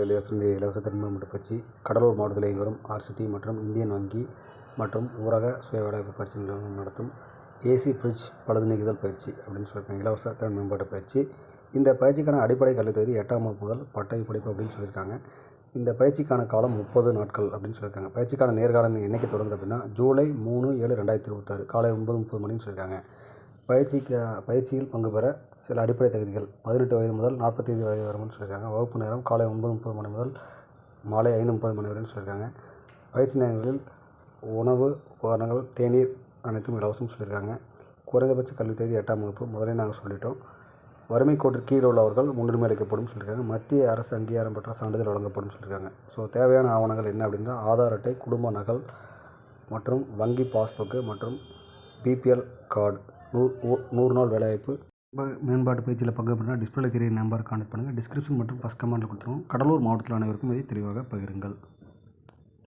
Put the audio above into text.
வேலைவாய்ப்பினுடைய இலவச திறன் மேம்பாட்டு பயிற்சி கடலூர் மாவட்டத்தில் இயங்கி வரும் ஆர்சிடி மற்றும் இந்தியன் வங்கி மற்றும் ஊரக சுய வேலைவாய்ப்பு பயிற்சி நிறுவனம் நடத்தும் ஏசி ஃப்ரிட்ஜ் பழுது நீக்குதல் பயிற்சி அப்படின்னு சொல்லியிருக்காங்க. இலவச திறன் மேம்பாட்டு பயிற்சி. இந்த பயிற்சிக்கான அடிப்படை கல்வித் தகுதி 8ஆம் வகுப்பு முதல் பட்டய படிப்பு அப்படின்னு சொல்லியிருக்காங்க. இந்த பயிற்சிக்கான காலம் 30 நாட்கள் அப்படின்னு சொல்லியிருக்காங்க. பயிற்சிக்கான நேர்காணல் என்னைக்கு தொடங்குது அப்படின்னா ஜூலை 3/7/2026 காலை 9:30 மணின்னு சொல்லியிருக்காங்க. பயிற்சியில் பங்கு பெற சில அடிப்படை தகுதிகள் 18 வயது முதல் 45 வயது வரணும்னு சொல்லியிருக்காங்க. வகுப்பு நேரம் காலை 9:30 மணி முதல் மாலை 5:30 மணி வரைன்னு சொல்லியிருக்காங்க. பயிற்சி நேரங்களில் உணவு, உபகரணங்கள், தேநீர் அனைத்தும் இலவசம்னு சொல்லியிருக்காங்க. குறைந்தபட்ச கல்வித் தகுதி 8ஆம் வகுப்பு முதலே நாங்கள் சொல்லிட்டோம். வறுமை கோட்டிற்கு கீழே உள்ளவர்கள் முன்னுரிமை அளிக்கப்படும் சொல்லியிருக்காங்க. மத்திய அரசு அங்கீகாரம் பெற்ற சான்றிதழ் வழங்கப்படும் சொல்லியிருக்காங்க. ஸோ தேவையான ஆவணங்கள் என்ன அப்படின்னா ஆதார் அட்டை, குடும்ப நகல் மற்றும் வங்கி பாஸ்புக்கு மற்றும் பிபிஎல் கார்டு. 100 நாள் வேலைவாய்ப்பு மேம்பாட்டு பயிற்சியில் பங்கு பெற டிஸ்பிளே தெரிய நம்பர் கான்டெக்ட் பண்ணுங்கள். டிஸ்கிரிப்ஷன் மற்றும் ஃபஸ்ட் கமெண்ட்டில் கொடுத்துருவோம். கடலூர் மாவட்டத்தில் அனைவருக்கும் இதை தெளிவாக பகிருங்கள்.